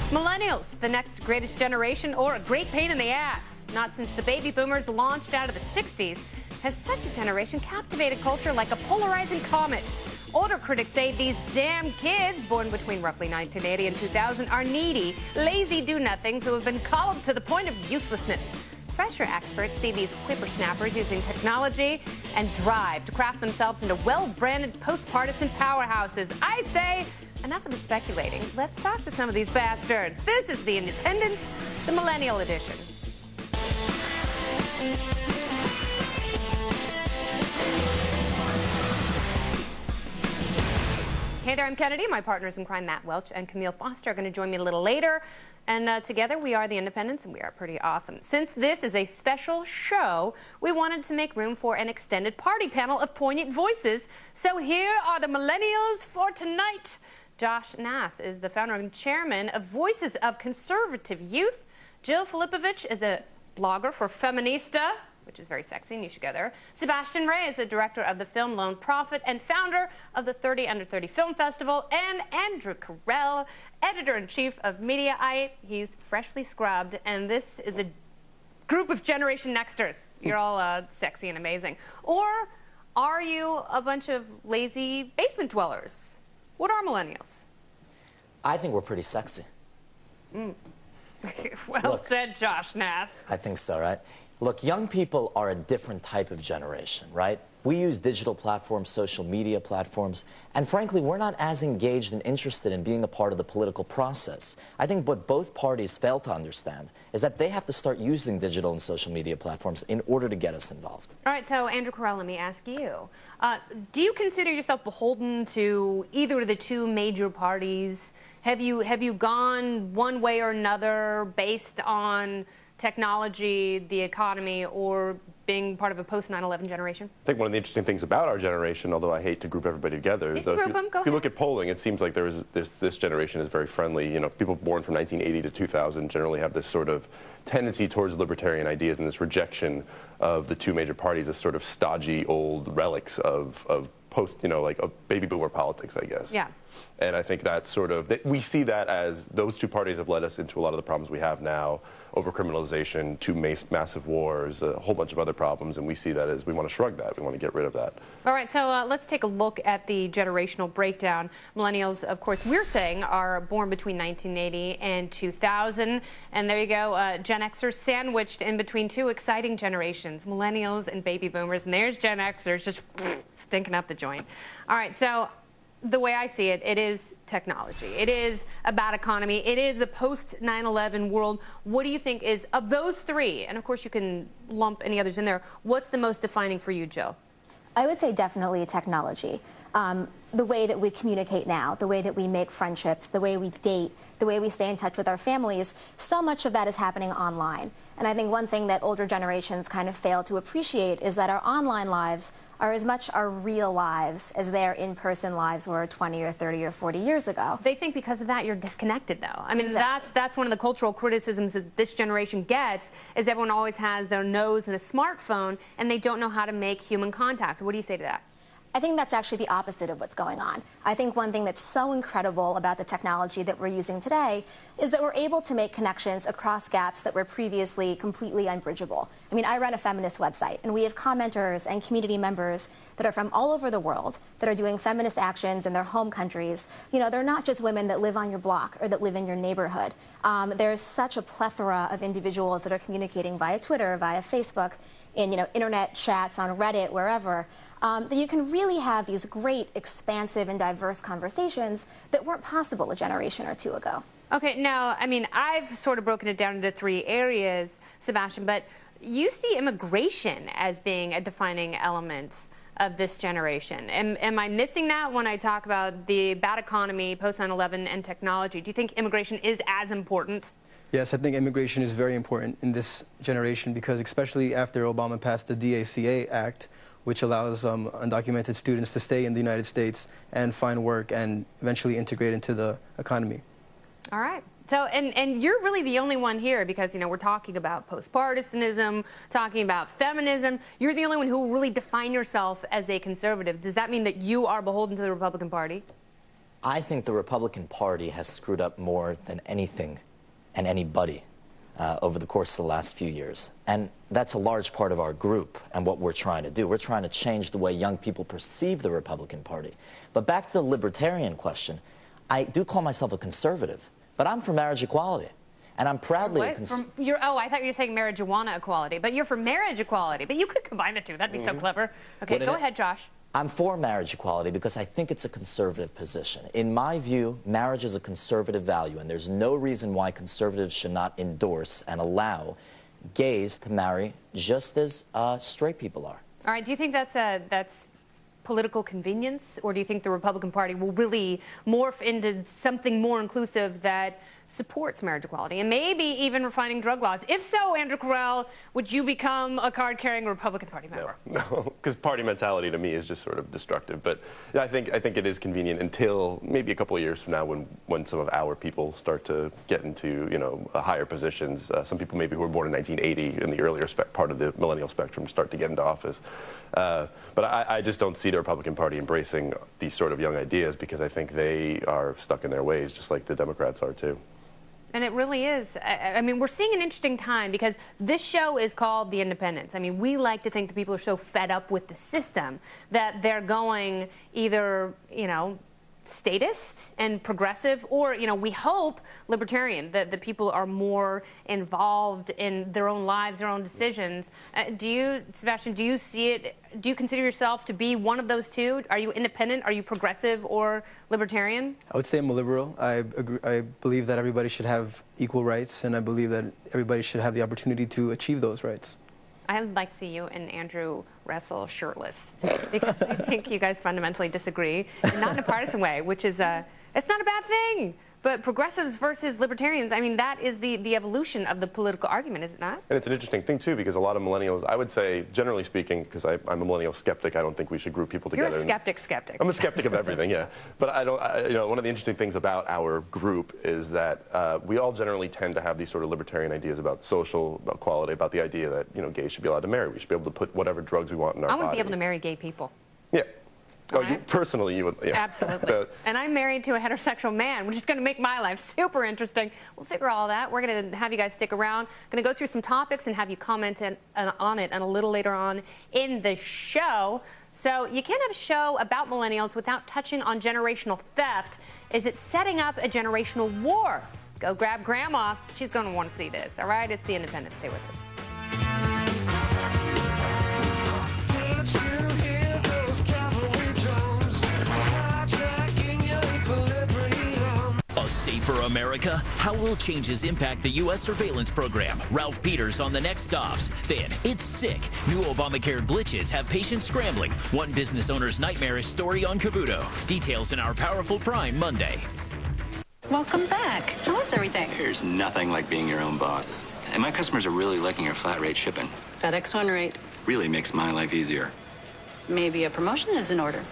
Millennials, the next greatest generation, or a great pain in the ass. Not since the baby boomers launched out of the 60s has such a generation captivated culture like a polarizing comet. Older critics say these damn kids, born between roughly 1980 and 2000, are needy, lazy do-nothings who have been coddled to the point of uselessness. Fresher experts see these whippersnappers using technology and drive to craft themselves into well-branded post-partisan powerhouses. I say, enough of the speculating. Let's talk to some of these bastards. This is The Independence, the Millennial Edition. Hey there, I'm Kennedy. My partners in crime, Matt Welch and Camille Foster, are going to join me a little later. And together we are The Independents, and we are pretty awesome. Since this is a special show, we wanted to make room for an extended party panel of poignant voices. So here are the Millennials for tonight. Josh Nass is the founder and chairman of Voices of Conservative Youth. Jill Filipovich is a blogger for Feminista, which is very sexy, and you should go there. Sebastian Ray is the director of the Film Lone Prophet and founder of the 30 Under 30 Film Festival. And Andrew Carell, editor-in-chief of Mediaite. He's freshly scrubbed, and this is a group of Generation Nexters. You're all sexy and amazing. Or are you a bunch of lazy basement dwellers? What are millennials? I think we're pretty sexy. Well Look, said, Josh Nass. I think so, right? Look, young people are a different type of generation, right? We use digital platforms, social media platforms, and frankly, we're not as engaged and interested in being a part of the political process. I think what both parties fail to understand is that they have to start using digital and social media platforms in order to get us involved. All right, so Andrew Carell, let me ask you. Do you consider yourself beholden to either of the two major parties? Have you gone one way or another based on technology, the economy, or being part of a post-9/11 generation? I think one of the interesting things about our generation, although I hate to group everybody together, is that if you look at polling, it seems like this generation is very friendly. You know, people born from 1980 to 2000 generally have this sort of tendency towards libertarian ideas and this rejection of the two major parties as sort of stodgy old relics of post, like of baby boomer politics, I guess. Yeah. And I think that we see that as those two parties have led us into a lot of the problems we have now, overcriminalization, two massive wars, a whole bunch of other problems, and we see that as we want to shrug that. We want to get rid of that. All right, so let's take a look at the generational breakdown. Millennials, of course, we're saying are born between 1980 and 2000, and there you go, Gen Xers sandwiched in between two exciting generations, millennials and baby boomers, and there's Gen Xers just stinking up the joint. All right, so the way I see it, it is technology. It is a bad economy. It is the post-9/11 world. What do you think is, of those three, and of course you can lump any others in there, what's the most defining for you, Jill? I would say definitely technology. The way that we communicate now, the way that we make friendships, the way we date, the way we stay in touch with our families, so much of that is happening online. And I think one thing that older generations kind of fail to appreciate is that our online lives are as much our real lives as their in-person lives were 20 or 30 or 40 years ago. They think because of that you're disconnected, though. I mean, exactly. that's one of the cultural criticisms that this generation gets, is everyone always has their nose in a smartphone and they don't know how to make human contact. What do you say to that? I think that's actually the opposite of what's going on. I think one thing that's so incredible about the technology that we're using today is that we're able to make connections across gaps that were previously completely unbridgeable. I mean, I run a feminist website, and we have commenters and community members that are from all over the world that are doing feminist actions in their home countries. You know, they're not just women that live on your block or that live in your neighborhood. There's such a plethora of individuals that are communicating via Twitter, via Facebook, in internet chats, on Reddit, wherever, that you can really have these great, expansive, and diverse conversations that weren't possible a generation or two ago. Okay, now, I mean, I've sort of broken it down into three areas, Sebastian, but you see immigration as being a defining element of this generation. Am I missing that when I talk about the bad economy, post-9/11, and technology? Do you think immigration is as important? Yes, I think immigration is very important in this generation because especially after Obama passed the DACA Act, which allows undocumented students to stay in the United States and find work and eventually integrate into the economy. All right. So, and you're really the only one here because, we're talking about post-partisanism, talking about feminism. You're the only one who will really define yourself as a conservative. Does that mean that you are beholden to the Republican Party? I think the Republican Party has screwed up more than anything and anybody over the course of the last few years. And that's a large part of our group and what we're trying to do. We're trying to change the way young people perceive the Republican Party. But back to the libertarian question, I do call myself a conservative, but I'm for marriage equality. And I'm proudly a conservative. Oh, I thought you were saying marijuana equality, but you're for marriage equality. But you could combine the two. That'd be so clever. Okay, go ahead, Josh. I'm for marriage equality because I think it's a conservative position. In my view, marriage is a conservative value, and there's no reason why conservatives should not endorse and allow gays to marry just as straight people are. All right, do you think that's political convenience, or do you think the Republican Party will really morph into something more inclusive that supports marriage equality and maybe even refining drug laws? If so, Andrew Carell, would you become a card-carrying Republican Party member? No, because party mentality to me is just sort of destructive. But yeah, I think it is convenient until maybe a couple of years from now when some of our people start to get into, you know, higher positions. Some people maybe who were born in 1980 in the earlier part of the millennial spectrum start to get into office. But I just don't see the Republican Party embracing these sort of young ideas because I think they are stuck in their ways, just like the Democrats are too. And it really is. I mean, we're seeing an interesting time because this show is called The Independents. I mean, we like to think that people are so fed up with the system that they're going either, you know, statist and progressive, or, you know, we hope libertarian, that the people are more involved in their own lives, their own decisions. Sebastian, do you see it, do you consider yourself to be one of those two? Are you independent? Are you progressive or libertarian? I would say I'm a liberal. I believe that everybody should have equal rights, and I believe that everybody should have the opportunity to achieve those rights. I'd like to see you and Andrew wrestle shirtless, because I think you guys fundamentally disagree, and not in a partisan way, which is it's not a bad thing. But progressives versus libertarians, I mean, that is the evolution of the political argument, is it not? And it's an interesting thing, too, because a lot of millennials, I would say, generally speaking, because I'm a millennial skeptic, I don't think we should group people together. You're a skeptic. I'm a skeptic of everything, yeah. But you know, one of the interesting things about our group is that we all generally tend to have these sort of libertarian ideas about social equality, about the idea that, you know, gays should be allowed to marry. We should be able to put whatever drugs we want in our body. I want to be able to marry gay people. Yeah. Oh, right? Personally, you would, yeah. Absolutely. And I'm married to a heterosexual man, which is going to make my life super interesting. We'll figure all that. We're going to have you guys stick around. Going to go through some topics and have you comment on it and a little later on in the show. So you can't have a show about millennials without touching on generational theft. Is it setting up a generational war? Go grab Grandma. She's going to want to see this. All right? It's The Independents. Stay with us. Safer America? How will changes impact the U.S. surveillance program? Ralph Peters on the next stops. Then, it's sick. New Obamacare glitches have patients scrambling. One business owner's nightmarish story on Cavuto. Details in our Powerful Prime Monday. Welcome back. How was everything? There's nothing like being your own boss. And my customers are really liking your flat rate shipping. FedEx One rate. Really makes my life easier. Maybe a promotion is in order.